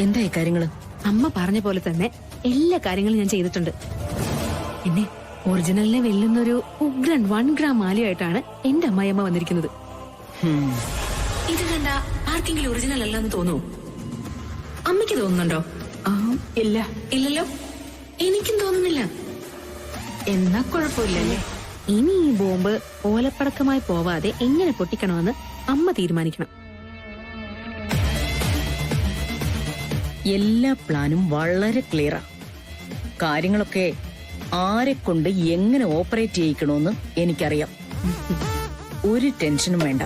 എന്താ ഈ കാര്യങ്ങള്? അമ്മ പറഞ്ഞ പോലെ തന്നെ എല്ലാ കാര്യങ്ങളും ഞാൻ ചെയ്തിട്ടുണ്ട്. എന്നെ ഒറിജിനലിനെ വെല്ലുന്നൊരു ഉഗ്രൻ 1 ഗ്രാം മാലയായിട്ടാണ് എന്റെ അമ്മായിയമ്മ വന്നിരിക്കുന്നത്. ഇത് കണ്ട ആർക്കെങ്കിലും ഒറിജിനൽ അല്ലെന്ന് തോന്നുമോ? അമ്മയ്ക്ക് തോന്നുന്നുണ്ടോ? ഇല്ല. ഇല്ലല്ലോ, എനിക്കും തോന്നുന്നില്ല. എന്നാ കുഴപ്പമില്ലല്ലേ? ഇനി ഈ ബോംബ് ഓലപ്പടക്കമായി പോവാതെ എങ്ങനെ പൊട്ടിക്കണമെന്ന് അമ്മ തീരുമാനിക്കണം. എല്ലാ പ്ലാനും വളരെ ക്ലിയറാ. കാര്യങ്ങളൊക്കെ ആരെ കൊണ്ട് എങ്ങനെ ഓപ്പറേറ്റ് ചെയ്യിക്കണമെന്ന് എനിക്കറിയാം. ഒരു ടെൻഷനും വേണ്ട.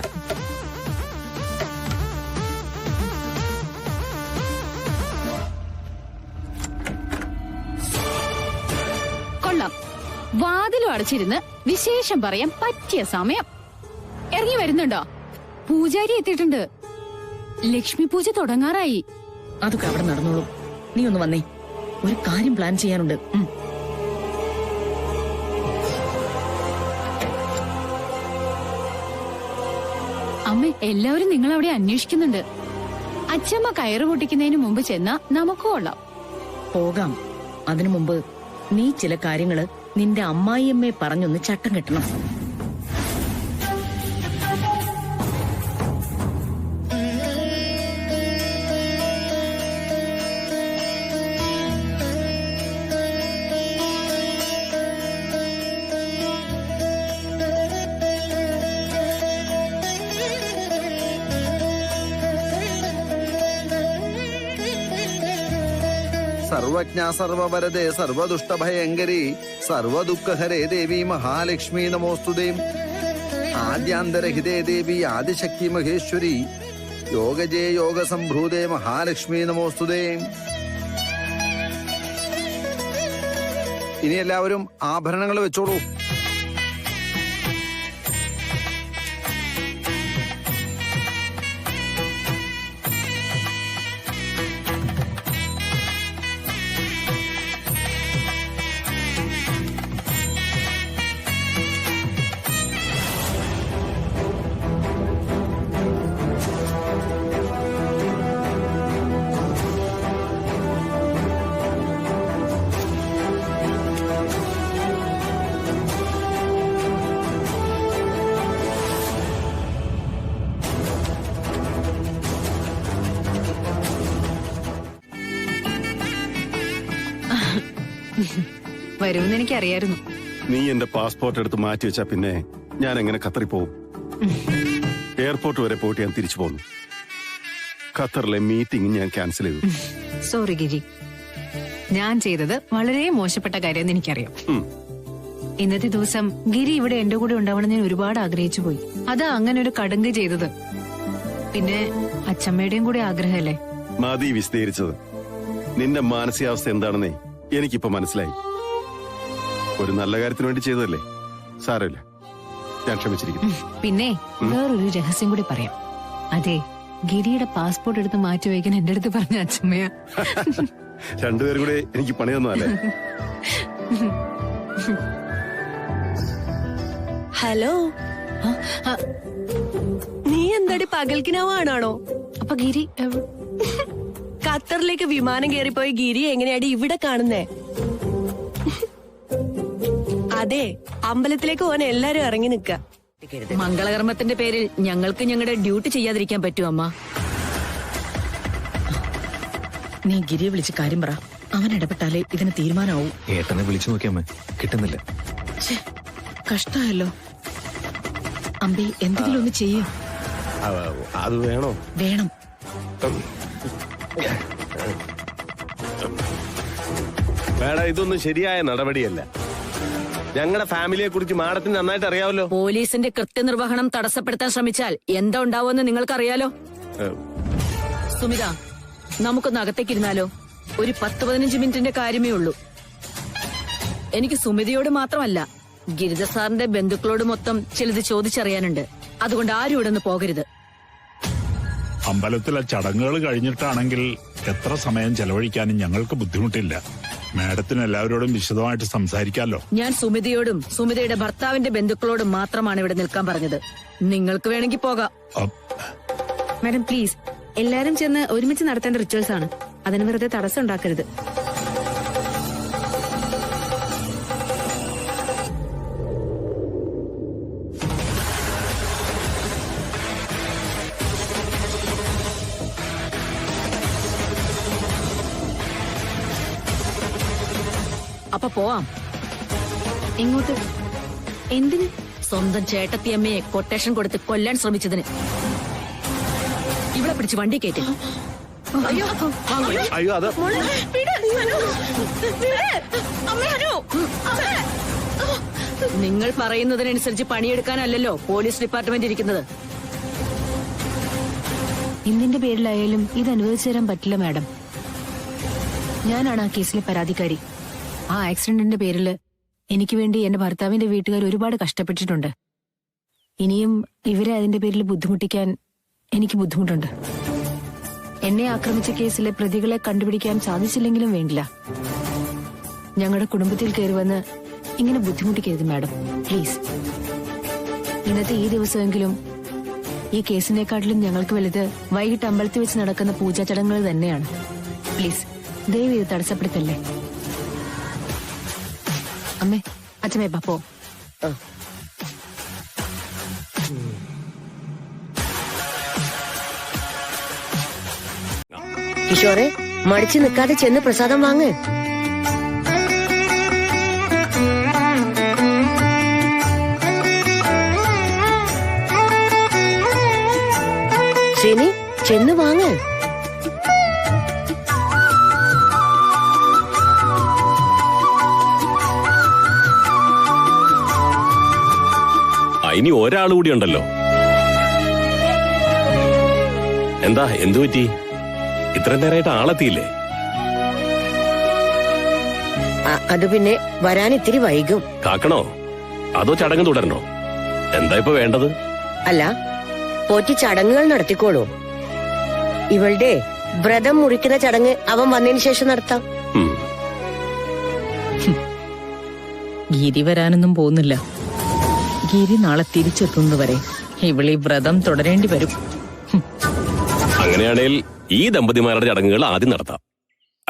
കൊള്ളാം. വാതിലും അടച്ചിരുന്ന് വിശേഷം പറയാൻ പറ്റിയ സമയം. ഇറങ്ങി വരുന്നുണ്ടോ? പൂജാരി എത്തിയിട്ടുണ്ട്. ലക്ഷ്മി പൂജ തുടങ്ങാറായി. അതൊക്കെ അവിടെ നടന്നോളൂ. നീ ഒന്ന് വന്നേ, ഒരു കാര്യം പ്ലാൻ ചെയ്യാനുണ്ട്. അമ്മ, എല്ലാവരും നിങ്ങളവിടെ അന്വേഷിക്കുന്നുണ്ട്. അച്ഛമ്മ കയറ് പൊട്ടിക്കുന്നതിന് മുമ്പ് ചെന്നാ നമുക്ക് കൊള്ളാം. പോകാം. അതിനു മുമ്പ് നീ ചില കാര്യങ്ങള് നിന്റെ അമ്മായിയമ്മയെ പറഞ്ഞൊന്ന് ചട്ടം കെട്ടണം. സർവജ്ഞ സർവവരദേ സർവദുഷ്ടഭയങ്കരി സർവദുഃഖഹരേ ദേവി മഹാലക്ഷ്മി നമോസ്തുതേ. ആദ്യാന്തരഹിതേ ദേവി ആദിശക്തി മഹേശ്വരി യോഗജേ യോഗസംഭ്രൂതേ മഹാലക്ഷ്മി നമോസ്തുതേ. ഇനി എല്ലാവരും ആഭരണങ്ങൾ വെച്ചോളൂ. വരുമെന്ന് എനിക്കറിയായിരുന്നു. നീ എന്റെ പാസ്പോർട്ട് എടുത്ത് മാറ്റി വെച്ചാ പിന്നെ ഞാൻ എങ്ങനെ ഖത്തറിൽ പോവും? എയർപോർട്ട് വരെ പോയിട്ട് ഞാൻ തിരിച്ചു പോന്നു. ഖത്തറിലെ മീറ്റിംഗ് ഞാൻ ക്യാൻസൽ ചെയ്തു. സോറി ഗിരി, ഞാൻ ചെയ്തത് വളരെ മോശപ്പെട്ട കാര്യമെന്ന് എനിക്കറിയാം. ഇന്നത്തെ ദിവസം ഗിരി ഇവിടെ എന്റെ കൂടെ ഉണ്ടാവണം ഞാൻ ഒരുപാട് ആഗ്രഹിച്ചു പോയി. അതാ അങ്ങനെ ഒരു കടുങ്ക് ചെയ്തത്. പിന്നെ അച്ഛമ്മയുടെയും കൂടെ ആഗ്രഹമല്ലേ. മതി വിശദീകരിച്ചത്. നിന്റെ മാനസികാവസ്ഥ എന്താണെന്നേ എനിക്കിപ്പോ മനസ്സിലായി. ഒരു നല്ല കാര്യത്തിന് വേണ്ടി ചെയ്തതല്ലേ, സാരമില്ല, ഞാൻ ക്ഷമിച്ചിരിക്കുന്നു. പിന്നെ വേറൊരു രഹസ്യം കൂടി പറയാം. അതെ, ഗിരിയുടെ പാസ്പോർട്ട് എടുത്ത് മാറ്റി വയ്ക്കാൻ എന്റെ അടുത്ത് പറഞ്ഞ അച്ഛമ്മയാ. രണ്ടുപേരും കൂടെ എനിക്ക് പണി തന്നല്ലേ. ഹലോ, നീ എന്താടി പകൽക്കിനാവാണോ? അപ്പൊ ഗിരി ഖത്തറിലേക്ക് വിമാനം കയറിപ്പോയി ഗിരി എങ്ങനെയാടി ഇവിടെ കാണുന്നേ? അതെ, അമ്പലത്തിലേക്ക് പോകാൻ എല്ലാരും ഇറങ്ങി നിക്ക. മംഗളകർമ്മത്തിന്റെ പേരിൽ ഞങ്ങൾക്ക് ഞങ്ങളുടെ ഡ്യൂട്ടി ചെയ്യാതിരിക്കാൻ പറ്റുമോ അമ്മ? നീ ഗിരിയെ വിളിച്ച് കാര്യം പറ. അവൻ ഇടപെട്ടാലേ ഇതിന് തീരുമാനമാവൂ. ഏട്ടനെ വിളിച്ചു നോക്കിയമ്മ, കിട്ടുന്നില്ല. കഷ്ടമല്ലോ. അമ്പി, എന്തെങ്കിലും ഒന്ന് ചെയ്യൂ. അത് വേണോ? വേണം. വേടാ, ഇതൊന്നും ശരിയായ നടപടിയല്ല. ഞങ്ങളുടെ ഫാമിലിയെ കുറിച്ച് മാഡത്തിന് നന്നായിട്ട് അറിയാമല്ലോ. പോലീസിന്റെ കൃത്യനിർവഹണം തടസ്സപ്പെടുത്താൻ ശ്രമിച്ചാൽ എന്താ ഉണ്ടാവുമെന്ന് നിങ്ങൾക്കറിയാലോ. സുമിത, നമുക്കൊന്ന് അകത്തേക്കിരുന്നാലോ? ഒരു 10-15 മിനിറ്റിന്റെ കാര്യമേ ഉള്ളൂ. എനിക്ക് സുമിതയോട് മാത്രമല്ല, ഗിരിജ സാറിന്റെ ബന്ധുക്കളോട് മൊത്തം ചിലത് ചോദിച്ചറിയാനുണ്ട്. അതുകൊണ്ട് ആരും ഇവിടെ നിന്ന് പോകരുത്. അമ്പലത്തിലെ ചടങ്ങുകൾ കഴിഞ്ഞിട്ടാണെങ്കിൽ എത്ര സമയം ചെലവഴിക്കാനും ഞങ്ങൾക്ക് ബുദ്ധിമുട്ടില്ല. മാഡത്തിന് എല്ലാവരോടും വിശദമായിട്ട് സംസാരിക്കാമല്ലോ. ഞാൻ സുമിതയോടും സുമിതയുടെ ഭർത്താവിന്റെ ബന്ധുക്കളോടും മാത്രമാണ് ഇവിടെ നിൽക്കാൻ പറഞ്ഞത്. നിങ്ങൾക്ക് വേണമെങ്കിൽ പോകാം. മാഡം പ്ലീസ്, എല്ലാരും ചെന്ന് ഒരുമിച്ച് നടത്തേണ്ട റിച്വൽസ് ആണ്. അതിന് വെറുതെ തടസ്സം ഉണ്ടാക്കരുത്. അപ്പൊ പോവാം. എങ്ങോട്ട്? എന്തിന്? സ്വന്തം ചേട്ടത്തിയമ്മയെ കൊട്ടേഷൻ കൊടുത്ത് കൊല്ലാൻ ശ്രമിച്ചതിന്. ഇവിടെ പിടിച്ച് വണ്ടി കയറ്റി. അയ്യോ അത് നിങ്ങൾ പറയുന്നതിനനുസരിച്ച് പണിയെടുക്കാനല്ലല്ലോ പോലീസ് ഡിപ്പാർട്ട്മെന്റ് ഇരിക്കുന്നത്. എന്തിന്റെ പേരിലായാലും ഇത് അനുവദിച്ചു തരാൻ പറ്റില്ല മാഡം. ഞാനാണ് ആ കേസിലെ പരാതിക്കാരി. ആ ആക്സിഡന്റിന്റെ പേരിൽ എനിക്ക് വേണ്ടി എന്റെ ഭർത്താവിന്റെ വീട്ടുകാർ ഒരുപാട് കഷ്ടപ്പെട്ടിട്ടുണ്ട്. ഇനിയും ഇവരെ അതിന്റെ പേരിൽ ബുദ്ധിമുട്ടിക്കാൻ എനിക്ക് ബുദ്ധിമുട്ടുണ്ട്. എന്നെ ആക്രമിച്ച കേസിലെ പ്രതികളെ കണ്ടുപിടിക്കാൻ സാധിച്ചില്ലെങ്കിലും വേണ്ടില്ല. ഞങ്ങളുടെ കുടുംബത്തിൽ കയറി വന്ന് ഇങ്ങനെ ബുദ്ധിമുട്ടിക്കരുത് മാഡം, പ്ലീസ്. ഇന്നത്തെ ഈ ദിവസമെങ്കിലും ഈ കേസിനെക്കാട്ടിലും ഞങ്ങൾക്ക് വലുത് വൈകിട്ട് അമ്പലത്തിൽ വെച്ച് നടക്കുന്ന പൂജാ ചടങ്ങുകൾ തന്നെയാണ്. പ്ലീസ് ദയവ് ഇത് തടസ്സപ്പെടുത്തല്ലേ. അമ്മേ, അച്ഛമ്മേ, പപ്പോ. കിഷോറെ, മടിച്ചു നിൽക്കാതെ ചെന്ന് പ്രസാദം വാങ്ങ്. ശനി, ചെന്ന് വാങ്ങ്. ഇനി ഒരാൾ കൂടി ഉണ്ടല്ലോ. എന്താ, എന്തു പറ്റി? ഇത്രയും നേരമായിട്ട് ആളെത്തിയില്ലേ? അത് പിന്നെ വരാൻ ഇത്തിരി വൈകും. കാക്കണോ അതോ ചടങ്ങ് തുടരണോ? എന്താ ഇപ്പൊ വേണ്ടത്? അല്ല, പോറ്റി ചടങ്ങുകൾ നടത്തിക്കോളൂ. ഇവളുടെ വ്രതം മുറിക്കുന്ന ചടങ്ങ് അവൻ വന്നതിന് ശേഷം നടത്താം. ഗിരി വരാനൊന്നും പോകുന്നില്ല. ഗിരി നാളെ തിരിച്ചെത്തുന്നതുവരെ ഇവളീ വ്രതം തുടരേണ്ടി വരും. അങ്ങനെയാണെങ്കിൽ ഈ ദമ്പതിമാരുടെ ചടങ്ങുകൾ ആദ്യം നടത്താം,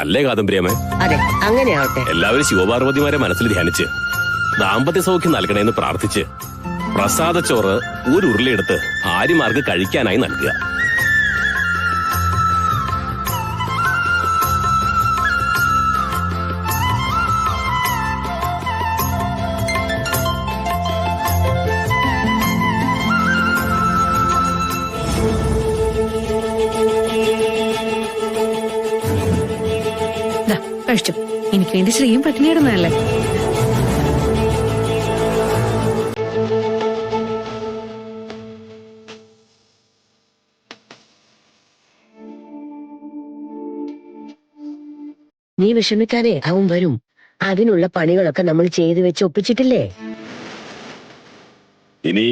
അല്ലേ കാദംബരിയമ്മേ? അതെ, അങ്ങനെയാവട്ടെ. എല്ലാവരും ശിവപാർവതിമാരെ മനസ്സിൽ ധ്യാനിച്ച് ദാമ്പത്യ സൗഖ്യം നൽകണേന്ന് പ്രാർത്ഥിച്ച് പ്രസാദച്ചോറ് ഒരു ഉരുളയെടുത്ത് ഭാര്യമാർക്ക് കഴിക്കാനായി നൽകുക. കഴിച്ചു. എനിക്ക് വേണ്ടി ശ്രീയും പട്ടിണി ഇടുന്നതല്ലേ. നീ വിഷമിക്കാതെ, അവൻ വരും. അതിനുള്ള പണികളൊക്കെ നമ്മൾ ചെയ്തു വെച്ച് ഒപ്പിച്ചിട്ടില്ലേ? ഇനി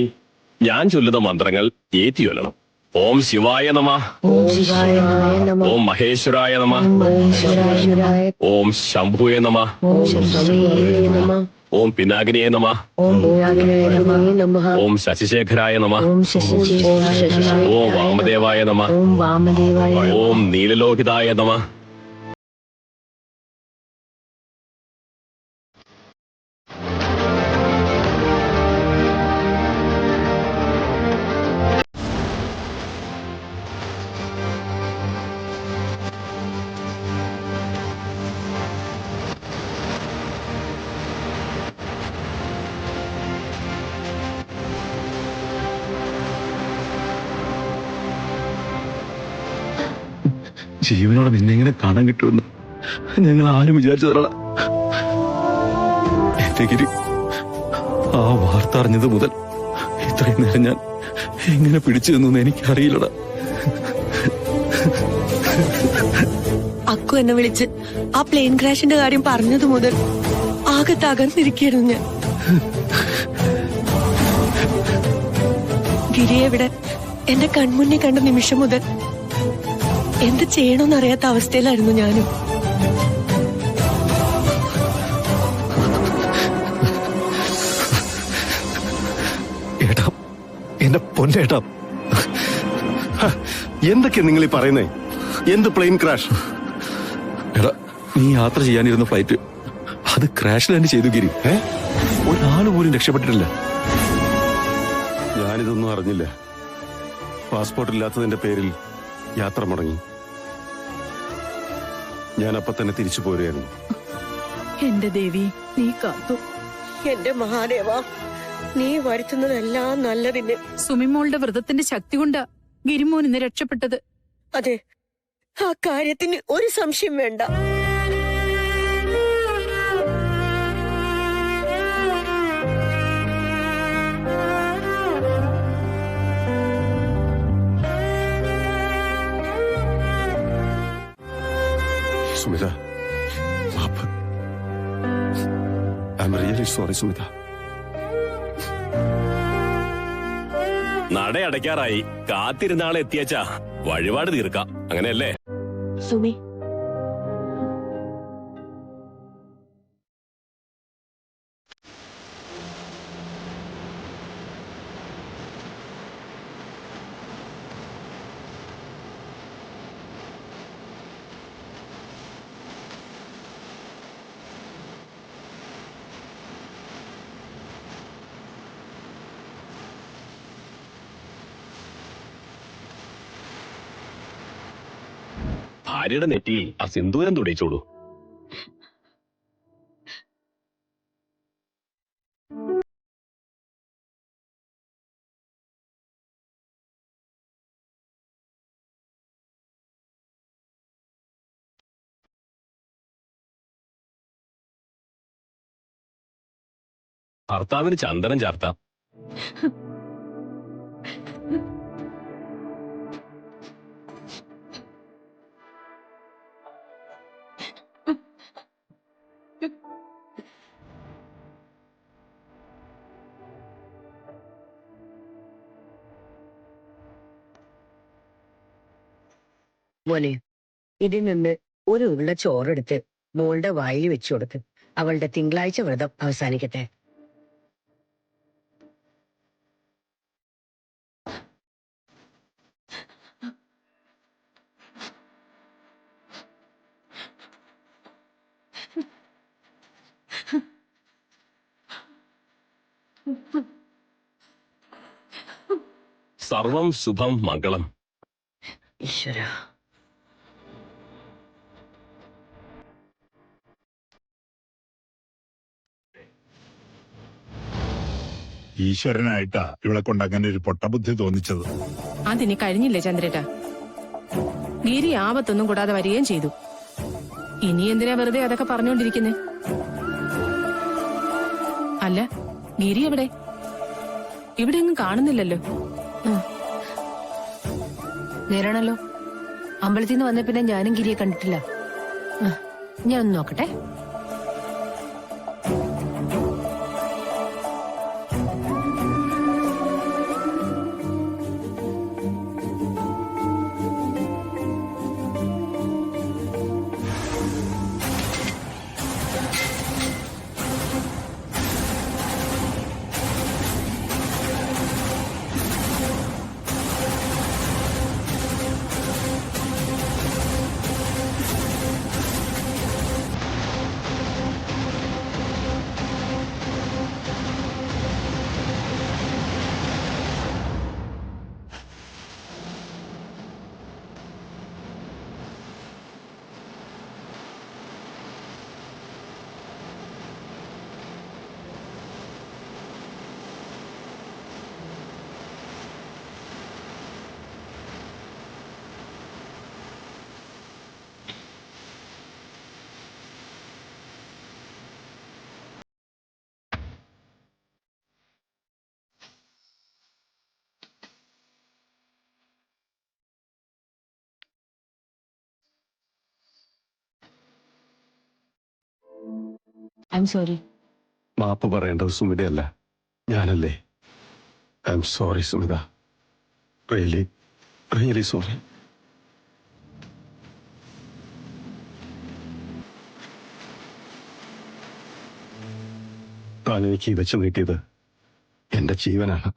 ഞാൻ ചൊല്ലുന്ന മന്ത്രങ്ങൾ ഏറ്റി ചൊല്ലണം. ഓം ശിവായ നമ, ഓം മഹേശ്വരായ നമ, ഓം ശംഭുവേ നമ, ഓം പിനാകിനിയെ നമ, ഓം ശശിശേഖരായ നമ, ഓം വാമദേവായ നമ, ഓം നീലലോഹിതായ നമ. ജീവനോടെ നിന്നെ എങ്ങനെ കാണാൻ കിട്ടുമെന്ന് ഞങ്ങൾ ആരും വിചാരിച്ചതല്ല. എന്റെ ഗിരി, ആ വാർത്ത അറിഞ്ഞത് മുതൽ ഇത്രയും നേരം ഞാൻ എങ്ങനെ പിടിച്ചു നിന്നു എനിക്കറിയില്ലടാ. അക്കു എന്നെ വിളിച്ച് ആ പ്ലെയിൻ ക്രാഷിന്റെ കാര്യം പറഞ്ഞത് മുതൽ ആകെ തകർന്നിരിക്കുന്നു ഞാൻ. ഗിരിയെ ഇവിടെ എന്റെ കൺമുന്നിൽ കണ്ട നിമിഷം മുതൽ എന്ത് ചെയ്യണമെന്നറിയാത്ത അവസ്ഥയിലായിരുന്നു ഞാനും. ഏട്ടാ, എന്റെ പൊന്നേട്ടാ, എന്തൊക്കെയാ നിങ്ങൾ ഈ പറയുന്നേ? എന്ത് പ്ലെയിൻ ക്രാഷ്? എടാ, നീ യാത്ര ചെയ്യാനിരുന്ന ഫ്ലൈറ്റ് അത് ക്രാഷ് ലാൻഡ് ചെയ്തു ഗിരി. ഒരാൾ പോലും രക്ഷപ്പെട്ടിട്ടില്ല. ഞാനിതൊന്നും അറിഞ്ഞില്ല. പാസ്പോർട്ട് ഇല്ലാത്തതിന്റെ പേരിൽ യാത്ര മുടങ്ങി. ഞാൻ അപ്പൊ തന്നെ തിരിച്ചു പോരുകയായിരുന്നു. എന്റെ ദേവി, നീ കാത്തു. എന്റെ മഹാദേവ, നീ വരുത്തുന്നതെല്ലാം നല്ലതിന്. സുമിമോളുടെ വ്രതത്തിന്റെ ശക്തി കൊണ്ടാ ഗിരിമോൻ ഇന്ന് രക്ഷപ്പെട്ടത്. അതെ, ആ കാര്യത്തിന് ഒരു സംശയം വേണ്ട. സുമിത, മാപ്പ്. I'm really sorry Sumitha. നട അടയ്ക്കാറായി. കാത്തിരുന്നാളെ എത്തിയച്ചാ വഴിപാട് തീർക്കാം. അങ്ങനെയല്ലേ? സുമി, ഭാര്യയുടെ നെറ്റിയിൽ ആ സിന്ദൂരം തുടിച്ചോളൂ. ഭർത്താവിന് ചന്ദനം ചാർത്താം. മോനെ, ഇതിൽ നിന്ന് ഒരു ഉരുള ചോറെടുത്ത് മോളുടെ വായിൽ വെച്ചു കൊടുത്ത് അവളുടെ തിങ്കളാഴ്ച വ്രതം അവസാനിക്കട്ടെ. സർവം ശുഭം മംഗളം. ഈശ്വര, ഈശ്വരനായിട്ടാ ഇവളെ കൊണ്ട് അങ്ങനെ ഒരു പൊട്ടബുദ്ധി തോന്നിച്ചത്. അതിന് കഴിഞ്ഞില്ലേ ചന്ദ്രേട്ട? ഗിരി ആപത്തൊന്നും കൂടാതെ വരികയും ചെയ്തു. ഇനി എന്തിനാ വെറുതെ അതൊക്കെ പറഞ്ഞുകൊണ്ടിരിക്കുന്നേ? അല്ല, ഗിരി എവിടെ? ഇവിടെ ഒന്നും കാണുന്നില്ലല്ലോ. നേരാണല്ലോ, അമ്പലത്തിൽ നിന്ന് വന്ന പിന്നെ ഞാനും ഗിരിയെ കണ്ടിട്ടില്ല. ഞാൻ ഒന്ന് നോക്കട്ടെ. I am sorry. മാപ്പ് പറയേണ്ടത് സുമിതയല്ല, ഞാനല്ലേ. I am sorry Sumitha. Really really sorry. താൻ എനിക്ക് വെച്ച് നീട്ടിയത് എന്റെ ജീവനാണ്.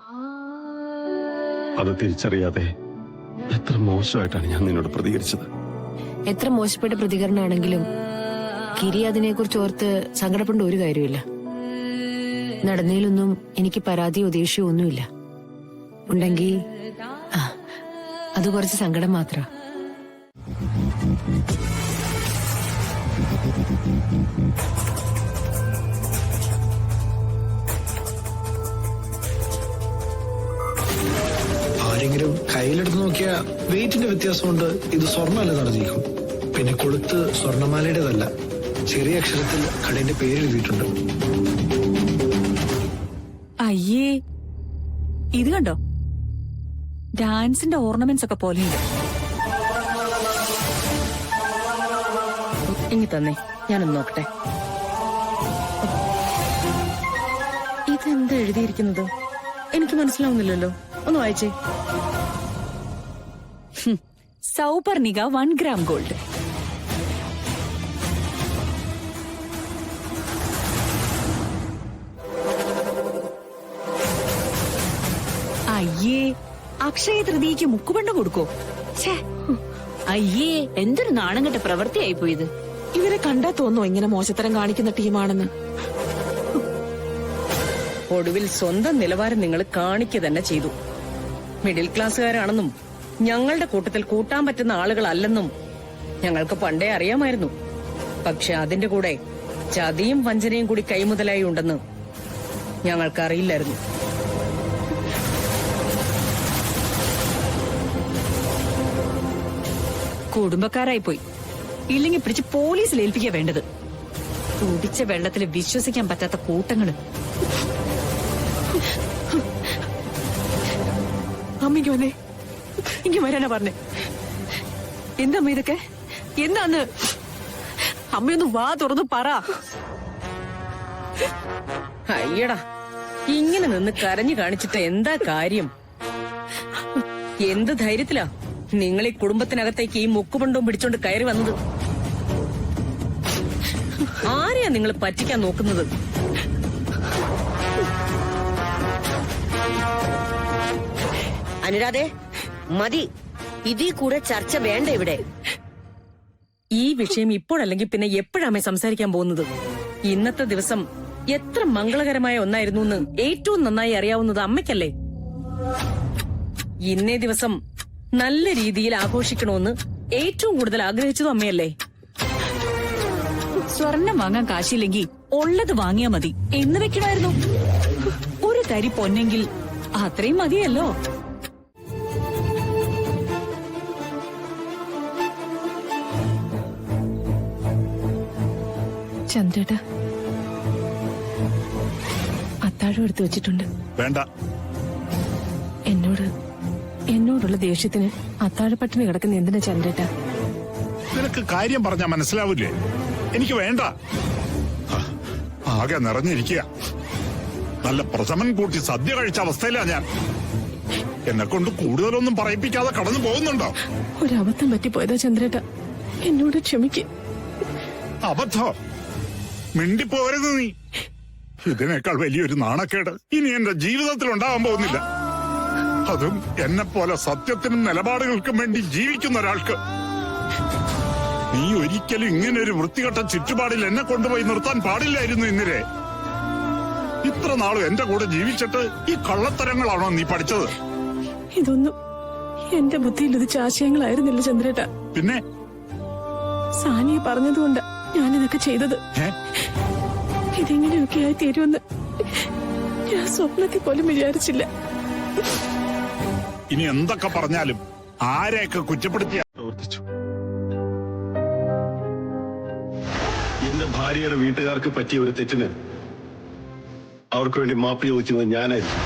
അത് തിരിച്ചറിയാതെ എത്ര മോശമായിട്ടാണ് ഞാൻ നിന്നോട് പ്രതികരിച്ചത്. എത്ര മോശപ്പെട്ട പ്രതികരണമാണെങ്കിലും ഗിരി അതിനെക്കുറിച്ച് ഓർത്ത് സങ്കടപ്പെടേണ്ട ഒരു കാര്യമില്ല. നടന്നതിലൊന്നും എനിക്ക് പരാതിയോ ദേഷ്യമോ ഒന്നുമില്ല. ഉണ്ടെങ്കിൽ അത് കുറച്ച് സങ്കടം മാത്ര. ആരെങ്കിലും കയ്യിലെടുത്ത് നോക്കിയ വെയിറ്റിന്റെ വ്യത്യാസം കൊണ്ട് ഇത് സ്വർണ്ണമല്ല നടന്നിരിക്കും. പിന്നെ കൊളുത്ത് സ്വർണ്ണമാലയുടേതല്ല, ചെറിയ അക്ഷരത്തിൽ കടയുടെ പേര് എഴുതിയിട്ടുണ്ട്. അയ്യേ, ഇത് കണ്ടോ, ഡാൻസിന്റെ ഓർണമെന്റ്സ് ഒക്കെ പോലെയുണ്ട്. ഇങ്ങി തന്നെ, ഞാനൊന്ന് നോക്കട്ടെ. ഇതെന്താ എഴുതിയിരിക്കുന്നത്? എനിക്ക് മനസ്സിലാവുന്നില്ലല്ലോ, ഒന്ന് വായിച്ചേ. Sauparnika 1 gram gold. അയ്യേ, അക്ഷയ തൃതീയക്ക് മുക്കുപണ്ടം കൊടുക്കോ? അയ്യേ, എന്തൊരു നാണം കെട്ട പ്രവൃത്തിയായി പോയത്. ഇവരെ കണ്ടാ തോന്നോ ഇങ്ങനെ മോശത്തരം കാണിക്കുന്ന ടീമാണെന്ന്? ഒടുവിൽ സ്വന്തം നിലവാരം നിങ്ങൾ കാണിക്കുക തന്നെ ചെയ്തു. മിഡിൽ ക്ലാസ്സുകാരാണെന്നും ഞങ്ങളുടെ കൂട്ടത്തിൽ കൂട്ടാൻ പറ്റുന്ന ആളുകളല്ലെന്നും ഞങ്ങൾക്ക് പണ്ടേ അറിയാമായിരുന്നു. പക്ഷെ അതിന്റെ കൂടെ ചതിയും വഞ്ചനയും കൂടി കൈമുതലായി ഉണ്ടെന്ന് ഞങ്ങൾക്ക് അറിയില്ലായിരുന്നു. കുടുംബക്കാരായി പോയി. ഇല്ലെങ്കിൽ പിടിച്ച് പോലീസിൽ ഏൽപ്പിക്കുക വേണ്ടത്. കുടിച്ച വെള്ളത്തിൽ വിശ്വസിക്കാൻ പറ്റാത്ത കൂട്ടങ്ങള്. അമ്മയ്ക്ക് വന്നേ, ഇങ്ങ് വരാനാ പറഞ്ഞേ. എന്താ അമ്മ ഇതൊക്കെ? എന്താന്ന് അമ്മയൊന്ന് വാ തുറന്ന് പറ. അയ്യടാ, ഇങ്ങനെ നിന്ന് കരഞ്ഞു കാണിച്ചിട്ട് എന്താ കാര്യം? എന്ത് ധൈര്യത്തിലാ നിങ്ങൾ ഈ കുടുംബത്തിനകത്തേക്ക് ഈ മുക്കുപണ്ടവും പിടിച്ചോണ്ട് കയറി വന്നത്? ആരെയാ നിങ്ങൾ പറ്റിക്കാൻ നോക്കുന്നത്? അനുരാധേ, മതി. ഇതിൽ കൂടെ ചർച്ച വേണ്ട ഇവിടെ. ഈ വിഷയം ഇപ്പോഴല്ലെങ്കിൽ പിന്നെ എപ്പോഴാമേ സംസാരിക്കാൻ പോകുന്നത്? ഇന്നത്തെ ദിവസം എത്ര മംഗളകരമായ ഒന്നായിരുന്നു എന്ന് ഏറ്റവും നന്നായി അറിയാവുന്നത് അമ്മയ്ക്കല്ലേ? ഇന്നേ ദിവസം നല്ല രീതിയിൽ ആഘോഷിക്കണമെന്ന് ഏറ്റവും കൂടുതൽ ആഗ്രഹിച്ചതും അമ്മയല്ലേ? സ്വർണം വാങ്ങാൻ കാശില്ലെങ്കിൽ ഉള്ളത് വാങ്ങിയാ മതി എന്ന് വെക്കണമായിരുന്നു. ഒരു തരി പൊന്നെങ്കിൽ അത്രയും മതിയല്ലോ. ചന്ദ്രേട്ടാ, അത്താഴം എടുത്തു വെച്ചിട്ടുണ്ട്. വേണ്ട. എന്നോടുള്ള ദേഷ്യത്തിന് അത്താഴപ്പട്ടിണി കിടക്കുന്ന എന്തിനാ ചന്ദ്രേട്ടാ? നിനക്ക് കാര്യം പറഞ്ഞാ മനസ്സിലാവില്ലേ? എനിക്ക് വേണ്ട. ആകെ നിറഞ്ഞിരിക്കുക. നല്ല പ്രഥമൻ കൂട്ടി സദ്യ കഴിച്ച അവസ്ഥയിലാ ഞാൻ. എന്നെ കൊണ്ട് കൂടുതലൊന്നും പറയിപ്പിക്കാതെ കടന്നു പോകുന്നുണ്ടോ? ഒരബദ്ധം പറ്റിപ്പോയതാ ചന്ദ്രേട്ടാ, എന്നോട് ക്ഷമിക്ക്. അബദ്ധം? മിണ്ടിപ്പോരുത് നീ. ഇതിനേക്കാൾ വലിയൊരു നാണക്കേട് ഇനി എന്റെ ജീവിതത്തിൽ ഉണ്ടാവാൻ പോകുന്നില്ല. അതും എന്നെ പോലെ സത്യത്തിനും നിലപാടുകൾക്കും വേണ്ടി ജീവിക്കുന്ന ഒരാൾക്ക്. നീ ഒരിക്കലും ഇങ്ങനെ ഒരു വൃത്തികെട്ട ചുറ്റുപാടിൽ എന്നെ കൊണ്ടുപോയി നിർത്താൻ പാടില്ലായിരുന്നു ഇന്ദിരേ. ഇത്ര നാളും എന്റെ കൂടെ ജീവിച്ചിട്ട് ഈ കള്ളത്തരങ്ങളാണോ നീ പഠിച്ചത്? ഇതൊന്നും എന്റെ ബുദ്ധിയിൽ ഉദിച്ച ആശയങ്ങളായിരുന്നില്ല ചന്ദ്രേട്ടാ. പിന്നെ സാനിയെ പറഞ്ഞതുകൊണ്ട് ഞാനിതൊക്കെ ചെയ്തത്. ഇതെങ്ങനെയൊക്കെയായി തീരുമെന്ന് ഞാൻ സ്വപ്നത്തിൽ പോലും വിചാരിച്ചില്ല. ഇനി എന്തൊക്കെ പറഞ്ഞാലും ആരെയൊക്കെ കുറ്റപ്പെടുത്തിയ പ്രവർത്തിച്ചു. എന്റെ ഭാര്യയുടെ വീട്ടുകാർക്ക് പറ്റിയ ഒരു തെറ്റിന് അവർക്ക് വേണ്ടി മാപ്പ് ചോദിക്കുന്നത് ഞാനായിരുന്നു.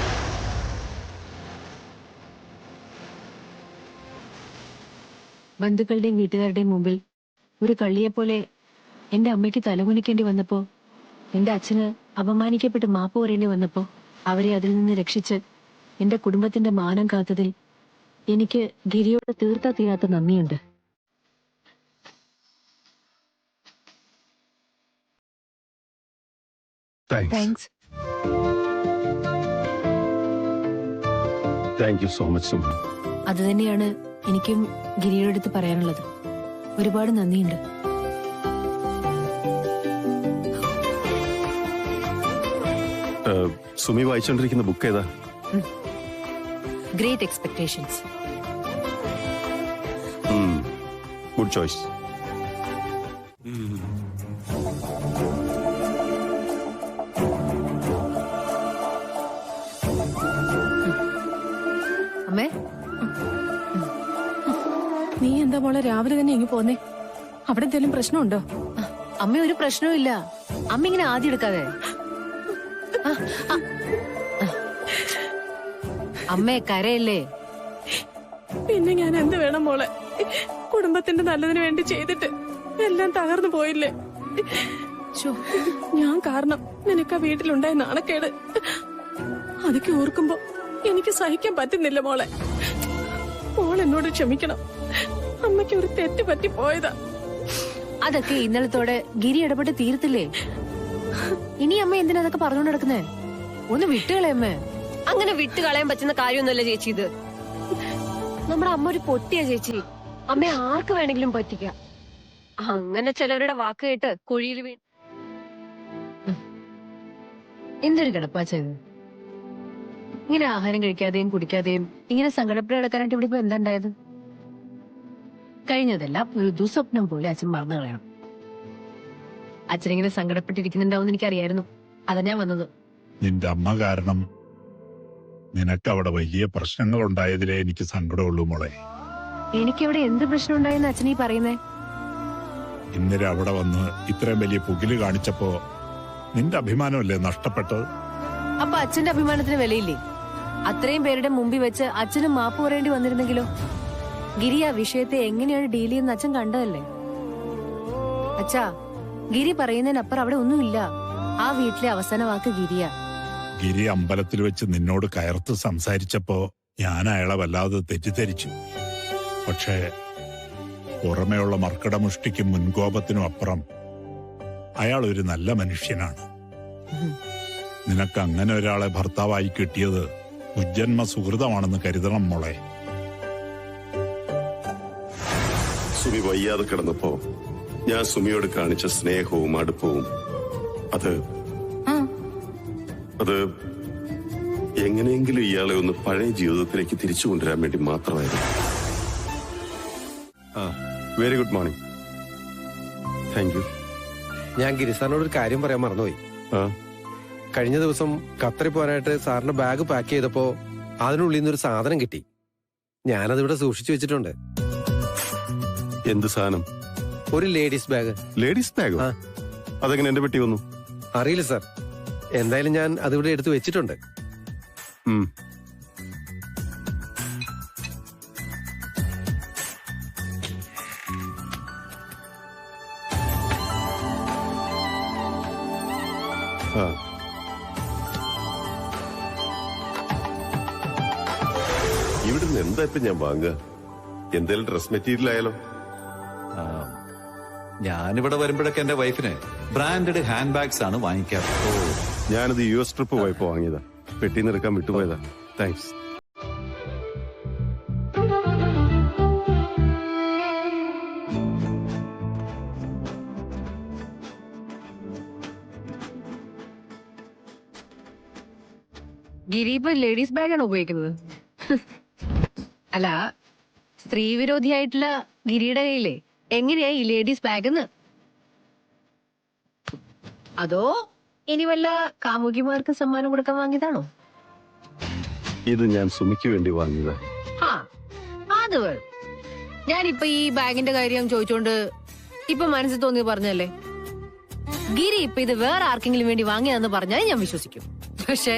ബന്ധുക്കളുടെയും വീട്ടുകാരുടെയും മുമ്പിൽ ഒരു കള്ളിയെപ്പോലെ എന്റെ അമ്മയ്ക്ക് തലകുനിക്കേണ്ടി വന്നപ്പോ, എന്റെ അച്ഛന് അപമാനിക്കപ്പെട്ട് മാപ്പ് പറയേണ്ടി വന്നപ്പോ, അവരെ അതിൽ നിന്ന് രക്ഷിച്ച് എന്റെ കുടുംബത്തിന്റെ മാനം കാത്തതിൽ എനിക്ക് ഗിരിയോട് തീർത്താ തീരാത്ത നന്ദിയുണ്ട്. Thanks. Thank you so much. അത് തന്നെയാണ് എനിക്കും ഗിരിയുടെ അടുത്ത് പറയാനുള്ളത്. ഒരുപാട് നന്ദിയുണ്ട്. സുമി വായിച്ചോണ്ടിരിക്കുന്ന ബുക്ക് ഏതാ? Great expectations. Good choice. അമ്മേ, നീ എന്താ മോളെ രാവിലെ തന്നെ ഇങ്ങ് പോന്നേ? അവിടെ എന്തെങ്കിലും പ്രശ്നമുണ്ടോ? അമ്മ ഒരു പ്രശ്നവും ഇല്ല. അമ്മ ഇങ്ങനെ ആദ്യം എടുക്കാതെ. അമ്മേ കരയല്ലേ? പിന്നെ ഞാൻ എന്ത് വേണം മോളെ? കുടുംബത്തിന്റെ നല്ലതിന് വേണ്ടി ചെയ്തിട്ട് എല്ലാം തകർന്നു പോയില്ലേ? ഞാൻ കാരണം നിനക്ക് ആ വീട്ടിലുണ്ടായ നാണക്കേട് അതൊക്കെ ഓർക്കുമ്പോ എനിക്ക് സഹിക്കാൻ പറ്റുന്നില്ല മോളെ. മോൾ എന്നോട് ക്ഷമിക്കണം. അമ്മയ്ക്ക് ഒരു തെറ്റ് പറ്റി പോയതാ. അതൊക്കെ ഇന്നലത്തോടെ ഗിരി ഇടപെട്ട് തീർത്തില്ലേ? ഇനി അമ്മ എന്തിനാ അതൊക്കെ പറഞ്ഞുകൊണ്ട് നടക്കുന്നേ? ഒന്ന് വിട്ടുകളയമ്മേ. അങ്ങനെ വിട്ടുകളയാൻ പറ്റുന്ന കാര്യമൊന്നുമല്ല ചേച്ചി ഇത്. നമ്മുടെ അമ്മ ഒരു പൊട്ടിയാ ചേച്ചി. അമ്മ ആർക്ക് വേണമെങ്കിലും പറ്റിക്കാം. അങ്ങനെ ചിലവരുടെ വാക്ക് കേട്ട് കുഴിയിൽ വീണ് എന്തൊരു കിടപ്പാ ചെയ്ത്. ഇങ്ങനെ ആഹാരം കഴിക്കാതെയും കുടിക്കാതെയും ഇങ്ങനെ സങ്കടപ്പെട്ട് കിടക്കാനായിട്ട് ഇവിടെ ഇപ്പൊ എന്താ ഉണ്ടായത്? കഴിഞ്ഞതെല്ലാം ഒരു ദുസ്വപ്നം പോലെ അച്ഛൻ മറന്നു കളയണം. അച്ഛനിങ്ങനെ സങ്കടപ്പെട്ടിരിക്കുന്നുണ്ടാവും എനിക്കറിയായിരുന്നു. അതാ ഞാൻ വന്നത്. നിന്റെ അമ്മ കാരണം നിനക്ക് അവിടെ വലിയ പ്രശ്നങ്ങൾ ഉണ്ടായതിലേ എനിക്ക് സങ്കടമുള്ളൂ മോളെ. എനിക്കിവിടെ എന്ത് പ്രശ്നം ഉണ്ടായെന്ന് അച്ഛനീ പറയുന്നേ? ഇന്നലെ അവിടെ വന്ന് ഇത്രയും വലിയ പുകില് കാണിച്ചപ്പോ നിന്റെ അഭിമാനമല്ലേ നഷ്ടപ്പെട്ടത്? അപ്പൊ അച്ഛന്റെ അഭിമാനത്തിന് വിലയില്ലേ? അത്രയും പേരുടെ മുമ്പിൽ വെച്ച് അച്ഛന് മാപ്പ് പറയേണ്ടി വന്നിരുന്നെങ്കിലോ? ഗിരി ആ വിഷയത്തെ എങ്ങനെയാണ് ഡീൽ ചെയ്യുന്ന അച്ഛൻ കണ്ടതല്ലേ? അച്ഛാ, ഗിരി പറയുന്നതിനപ്പുറം അവിടെ ഒന്നുമില്ല. ആ വീട്ടിലെ അവസാന വാക്ക് ഗിരിയാ. ഗിരി അമ്പലത്തിൽ വെച്ച് നിന്നോട് കയർത്ത് സംസാരിച്ചപ്പോ ഞാൻ അയാളെ വല്ലാതെ തെറ്റിദ്ധരിച്ചു. പക്ഷേ പുറമേയുള്ള മർക്കടമുഷ്ടിക്കും മുൻകോപത്തിനും അപ്പുറം അയാൾ ഒരു നല്ല മനുഷ്യനാണ്. നിനക്ക് അങ്ങനെ ഒരാളെ ഭർത്താവായി കിട്ടിയത് ഉജ്ജന്മ സുഹൃതമാണെന്ന് കരുതണം മോളെ. സുമി വയ്യാതെ കിടന്നപ്പോ ഞാൻ സുമിയോട് കാണിച്ച സ്നേഹവും അടുപ്പവും അത് എങ്ങനെയെങ്കിലും ഇയാളെ ഒന്ന് പഴയ ജീവിതത്തിലേക്ക് തിരിച്ചു കൊണ്ടുവരാൻ വേണ്ടി മാത്രമായിരുന്നു. Very good morning. Thank you. ഞാൻ ഗിരി സാറിനോട് ഒരു കാര്യം പറയാൻ മറന്നുപോയി. കഴിഞ്ഞ ദിവസം ഖത്തറിൽ പോകാനായിട്ട് സാറിന്റെ ബാഗ് പാക്ക് ചെയ്തപ്പോ അതിനുള്ളിൽ നിന്നൊരു സാധനം കിട്ടി. ഞാനതിവിടെ സൂക്ഷിച്ചു വെച്ചിട്ടുണ്ട്. എന്ത് സാധനം? ഒരു ലേഡീസ് ബാഗ്. Ladies bag? അതെങ്ങനെ എന്റെ പെട്ടി വന്നു? അറിയില്ല സാർ. എന്തായാലും ഞാൻ അതിവിടെ എടുത്തു വെച്ചിട്ടുണ്ട്. ഇവിടുന്ന് എന്താ ഇപ്പൊ ഞാൻ വാങ്ങുക? എന്തേലും ഡ്രസ് മെറ്റീരിയൽ ആയാലോ? ഞാനിവിടെ വരുമ്പോഴൊക്കെ എന്റെ വൈഫിന് ബ്രാൻഡഡ് ഹാൻഡ് ബാഗ്സ് ആണ് വാങ്ങിക്കാറ്. ഞാനത് US ട്രിപ്പ് പോയപ്പോ വാങ്ങിയതാ. പെട്ടിന്ന് എടുക്കാൻ വിട്ടുപോയതാ. താങ്ക്സ്. ഗിരി ഇപ്പൊ ലേഡീസ് ബാഗാണ് ഉപയോഗിക്കുന്നത്. അല്ല, സ്ത്രീ വിരോധിയായിട്ടുള്ള ഗിരിയുടെ കയ്യിലെ എങ്ങനെയാ ഈ ലേഡീസ് ബാഗെന്ന്? അതോ ഇനി വല്ല കാമുകിമാർക്ക് സമ്മാനം കൊടുക്കാൻ വാങ്ങിയതാണോ? ഇത് ഞാൻ സുമിക്ക് വേണ്ടി വാങ്ങിയതാ. അത് വേണം. ഞാനിപ്പൊ ഈ ബാഗിന്റെ കാര്യം ചോദിച്ചോണ്ട് ഇപ്പൊ മനസ്സിൽ തോന്നി പറഞ്ഞല്ലേ. ഗിരി ഇപ്പൊ ഇത് വേറെ ആർക്കെങ്കിലും വേണ്ടി വാങ്ങിയതെന്ന് പറഞ്ഞാൽ ഞാൻ വിശ്വസിക്കും. പക്ഷെ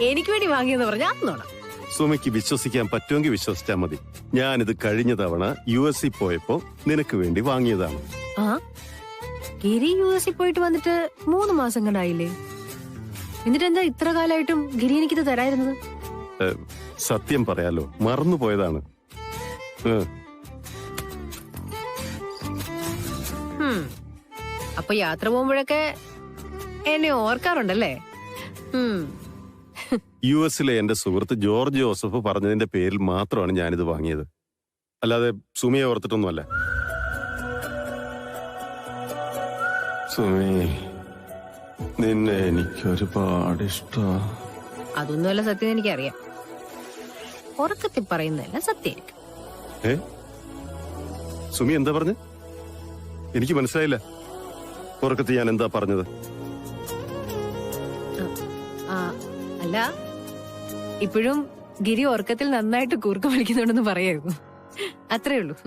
എനിക്ക് വേണ്ടി വാങ്ങിയെന്ന് പറഞ്ഞാൽ അന്നോണം. സുമിക്ക് വിശ്വസിക്കാൻ പറ്റുമെങ്കിൽ വിശ്വസിച്ചാൽ മതി. ഞാനിത് കഴിഞ്ഞ തവണ US പോയപ്പോ നിനക്ക് വേണ്ടി വാങ്ങിയതാണ്. ഗിരി US പോയിട്ട് വന്നിട്ട് 3 മാസം കണ്ടായില്ലേ? എന്നിട്ട് എന്താ ഇത്ര കാലമായിട്ടും ഗിരി എനിക്കിത് തരായിരുന്നത്? സത്യം പറയാലോ, മറന്നുപോയതാണ്. അപ്പൊ യാത്ര പോകുമ്പോഴൊക്കെ എന്നെ ഓർക്കാറുണ്ടല്ലേ? US എന്റെ സുഹൃത്ത് ജോർജ് ജോസഫ് പറഞ്ഞതിന്റെ പേരിൽ മാത്രമാണ് ഞാനിത് വാങ്ങിയത്. അല്ലാതെ സുമിയെ ഓർത്തിട്ടൊന്നുമല്ല. സുമി, നിന്നെ എനിക്കൊരുപാട് ഇഷ്ടമാ. അതൊന്നുമല്ല സത്യം, എനിക്കറിയാം. ഉറക്കത്തിൽ പറയുന്നതല്ല സത്യമായിരിക്കും. സുമി എന്താ പറഞ്ഞ? എനിക്ക് മനസ്സിലായില്ല. ഉറക്കത്തിൽ ഞാൻ എന്താ പറഞ്ഞത്? അല്ല, ഇപ്പോഴും ഗിരി ഉറക്കത്തിൽ നന്നായിട്ട് കൂർക്കം വലിക്കുന്നുണ്ടെന്ന് പറയായിരുന്നു. അത്രേ ഉള്ളൂ.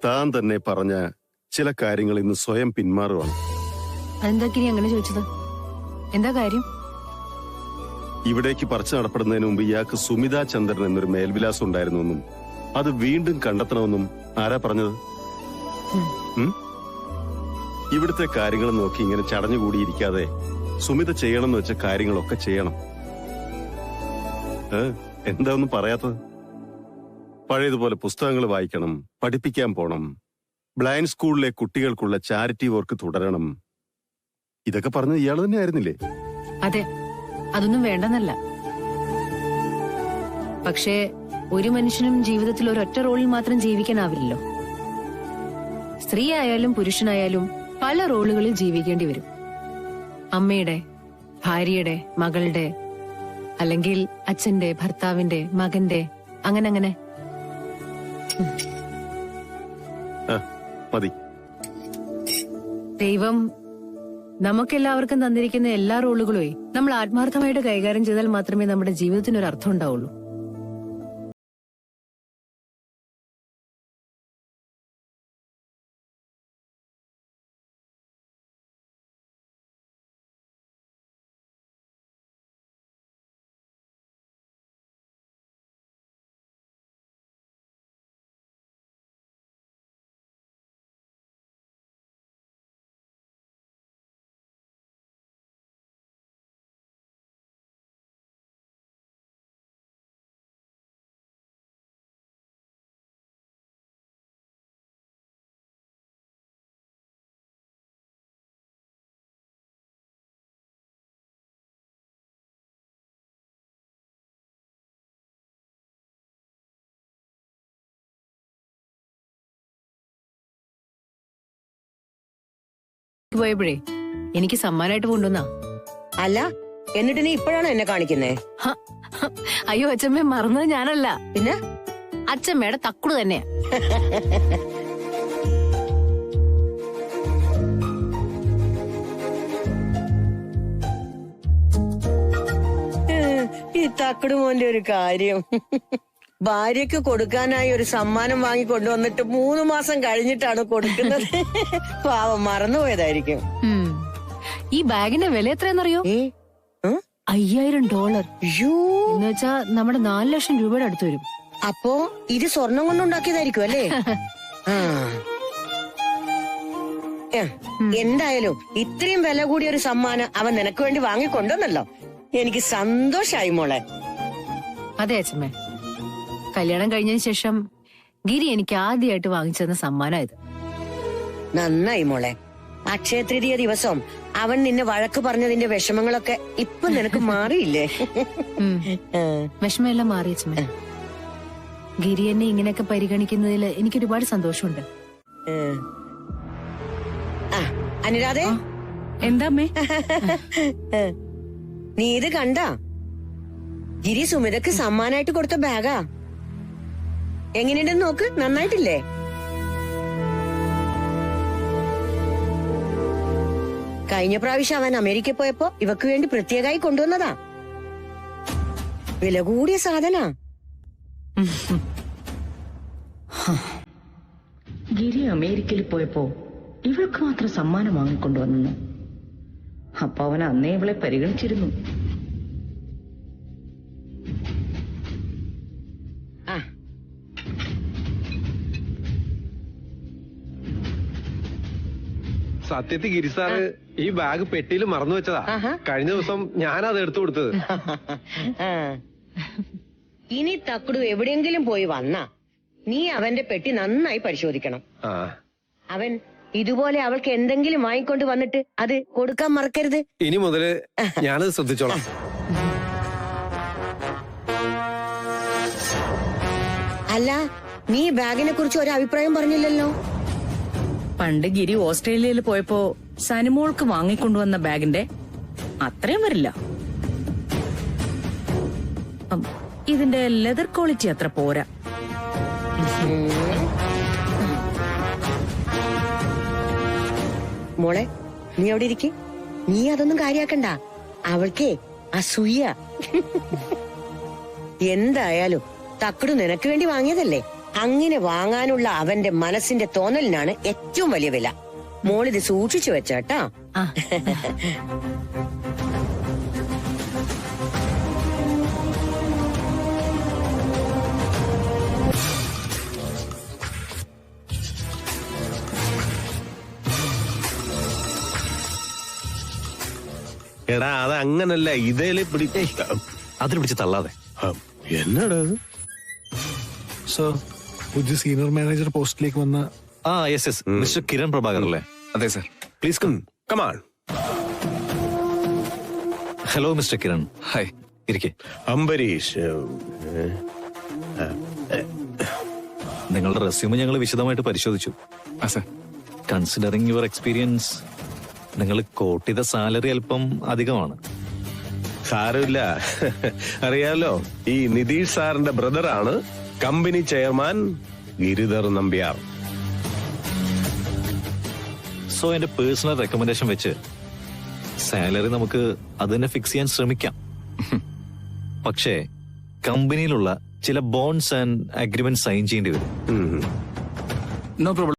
താൻ തന്നെ പറഞ്ഞ ചില കാര്യങ്ങൾ ഇന്ന് സ്വയം പിന്മാറുവാണ്. അതെന്താ ഗിരി അങ്ങനെ ചോദിച്ചത്? എന്താ കാര്യം? ഇവിടേക്ക് പറിച്ചു നടപ്പെടുന്നതിന് മുമ്പ് ഇയാൾക്ക് സുമിതാ ചന്ദ്രൻ എന്നൊരു മേൽവിലാസം ഉണ്ടായിരുന്നെന്നും അത് വീണ്ടും കണ്ടെത്തണമെന്നും ആരാ പറഞ്ഞത്? ഇവിടുത്തെ കാര്യങ്ങൾ നോക്കി ഇങ്ങനെ ചടഞ്ഞുകൂടിയിരിക്കാതെ സുമിത ചെയ്യണമെന്ന് വെച്ച കാര്യങ്ങളൊക്കെ ചെയ്യണം. എന്താ ഒന്നും പറയാത്തത്? പഴയതുപോലെ പുസ്തകങ്ങൾ വായിക്കണം, പഠിപ്പിക്കാൻ പോണം, ബ്ലൈൻഡ് സ്കൂളിലെ കുട്ടികൾക്കുള്ള ചാരിറ്റി വർക്ക് തുടരണം. ഇതൊക്കെ പറഞ്ഞത് ഇയാൾ തന്നെ ആയിരുന്നില്ലേ? അതെ, അതൊന്നും വേണ്ടെന്നല്ല. പക്ഷേ ഒരു മനുഷ്യനും ജീവിതത്തിൽ ഒരൊറ്റ റോളിൽ മാത്രം ജീവിക്കാനാവില്ലല്ലോ. സ്ത്രീ ആയാലും പുരുഷനായാലും പല റോളുകളിൽ ജീവിക്കേണ്ടി വരും. അമ്മയുടെ, ഭാര്യയുടെ, മകളുടെ, അല്ലെങ്കിൽ അച്ഛന്റെ, ഭർത്താവിന്റെ, മകന്റെ, അങ്ങനെ. മതി. ദൈവം നമുക്കെല്ലാവർക്കും തന്നിരിക്കുന്ന എല്ലാ റോളുകളും നമ്മൾ ആത്മാർത്ഥമായിട്ട് കൈകാര്യം ചെയ്താൽ മാത്രമേ നമ്മുടെ ജീവിതത്തിന് ഒരു അർത്ഥം ഉണ്ടാവുള്ളൂ. പോയപ്പോഴേ എനിക്ക് സമ്മാനമായിട്ട് കൊണ്ടുവന്നാ. അല്ല, എന്നിട്ട് നീ ഇപ്പോഴാണ് എന്നെ കാണിക്കുന്നേ? അയ്യോ അച്ഛമ്മ, മറന്നത് ഞാനല്ല, പിന്നെ അച്ഛമ്മയുടെ തക്കുട് തന്നെയാ. ഈ തക്കട് മോന്റെ ഒരു കാര്യം. ഭാര്യക്ക് കൊടുക്കാനായി ഒരു സമ്മാനം വാങ്ങി കൊണ്ടുവന്നിട്ട് 3 മാസം കഴിഞ്ഞിട്ടാണ് കൊടുക്കുന്നത്. പാവം മറന്നുപോയതായിരിക്കും. ഈ ബാഗിന്റെ വില എത്രയെന്നറിയോ? $5000. എന്ന് വെച്ചാ നമ്മുടെ 4 ലക്ഷം രൂപയുടെ അടുത്ത് വരും. അപ്പോ ഇത് സ്വർണം കൊണ്ടുണ്ടാക്കിയതായിരിക്കും അല്ലേ? എന്തായാലും ഇത്രയും വില കൂടിയ ഒരു സമ്മാനം അവൻ നിനക്ക് വേണ്ടി വാങ്ങിക്കൊണ്ടുവന്നല്ലോ. എനിക്ക് സന്തോഷായി മോളെ. അതെ അച്ഛമ്മേ, കല്യാണം കഴിഞ്ഞതിന് ശേഷം ഗിരി എനിക്ക് ആദ്യമായിട്ട് വാങ്ങിച്ചെന്ന സമ്മാനമായത്. നന്നായി മോളെ. അക്ഷയ തൃതീയ ദിവസം അവൻ നിന്നെ വഴക്ക് പറഞ്ഞതിന്റെ വിഷമങ്ങളൊക്കെ ഇപ്പൊ നിനക്ക് മാറിയില്ലേ? വിഷമമെല്ലാം മാറി അച്ഛമ്മേ. ഗിരി എന്നെ ഇങ്ങനെയൊക്കെ പരിഗണിക്കുന്നതിൽ എനിക്ക് ഒരുപാട് സന്തോഷമുണ്ട്. അനുരാധേ, എന്താ അമ്മേ? നീ ഇത് കണ്ടാ? ഗിരി സുമിതക്ക് സമ്മാനായിട്ട് കൊടുത്ത ബാഗാ. എങ്ങനെയുണ്ടെന്ന് നോക്ക്. നന്നായിട്ടില്ലേ? കഴിഞ്ഞ പ്രാവശ്യം അവൻ അമേരിക്കയിൽ പോയപ്പോ ഇവക്ക് വേണ്ടി പ്രത്യേകമായി കൊണ്ടുവന്നതാ. വില കൂടിയ സാധനാ. ഗിരി അമേരിക്കയിൽ പോയപ്പോ ഇവൾക്ക് മാത്രം സമ്മാനം വാങ്ങിക്കൊണ്ടുവന്നു. അപ്പൊ അവൻ അന്നേ ഇവളെ പരിഗണിച്ചിരുന്നു. സത്യത്തിൽ ഗിരി സാറ് ഈ ബാഗ് പെട്ടിയിൽ മറന്നു വെച്ചതാ. കഴിഞ്ഞ ദിവസം ഞാനത് എടുത്തു കൊടുത്തത്. ഇനി തക്കുടു എവിടെയെങ്കിലും പോയി വന്നാ നീ അവന്റെ പെട്ടി നന്നായി പരിശോധിക്കണം. അവൻ ഇതുപോലെ അവൾക്ക് എന്തെങ്കിലും വാങ്ങിക്കൊണ്ട് വന്നിട്ട് അത് കൊടുക്കാൻ മറക്കരുത്. ഇനി മുതല് ഞാനത് ശ്രദ്ധിച്ചോളാം. അല്ല, നീ ബാഗിനെ കുറിച്ച് ഒരു അഭിപ്രായം പറഞ്ഞില്ലല്ലോ. പണ്ട് ഗിരി ഓസ്ട്രേലിയയിൽ പോയപ്പോ സനിമോൾക്ക് വാങ്ങിക്കൊണ്ടുവന്ന ബാഗിന്റെ അത്രയും വരില്ല. ഇതിന്റെ ലെതർ ക്വാളിറ്റി അത്ര പോരാ. മോളെ, നീ അവിടെ ഇരിക്കെ. നീ അതൊന്നും കാര്യാക്കണ്ട. അവൾക്കേ അസൂയ. എന്തായാലും തക്കടു നിനക്ക് വേണ്ടി വാങ്ങിയതല്ലേ. അങ്ങനെ വാങ്ങാനുള്ള അവന്റെ മനസ്സിന്റെ തോന്നലിനാണ് ഏറ്റവും വലിയ വില. മോളിത് സൂക്ഷിച്ചു വെച്ചേട്ടാ. എടാ അത് അങ്ങനല്ല, ഇതേല് അതിൽ പിടിച്ച് തള്ളാതെ. എന്നാടാ സർ, പുതിയ സീനിയർ മാനേജർ പോസ്റ്റിലേക്ക് വന്ന yes yes, mister Kiran Prabhakar അല്ലേ? അതെ sir. Please come on. Hello mister Kiran. Hi, ഇരിക്കെ. അംബരീഷ്, നിങ്ങളുടെ റെസ്യൂമ് ഞങ്ങൾ വിശദമായിട്ട് പരിശോധിച്ചു. കൺസിഡറിങ് യുവർ എക്സ്പീരിയൻസ്, നിങ്ങൾ കോട്ട് ചെയ്ത സാലറി അല്പം അധികമാണ്. സാരമില്ല, അറിയാലോ, ഈ നിതീഷ് സാറിന്റെ ബ്രദറാണ് company chairman Giridhar Nambiar. So എന്റെ പേഴ്സണൽ റെക്കമെൻഡേഷൻ വെച്ച് സാലറി നമുക്ക് അത് തന്നെ ഫിക്സ് ചെയ്യാൻ ശ്രമിക്കാം. പക്ഷേ കമ്പനിയിലുള്ള ചില ബോണ്ട്സ് ആൻഡ് അഗ്രിമെന്റ് സൈൻ ചെയ്യേണ്ടി വരും. No problem.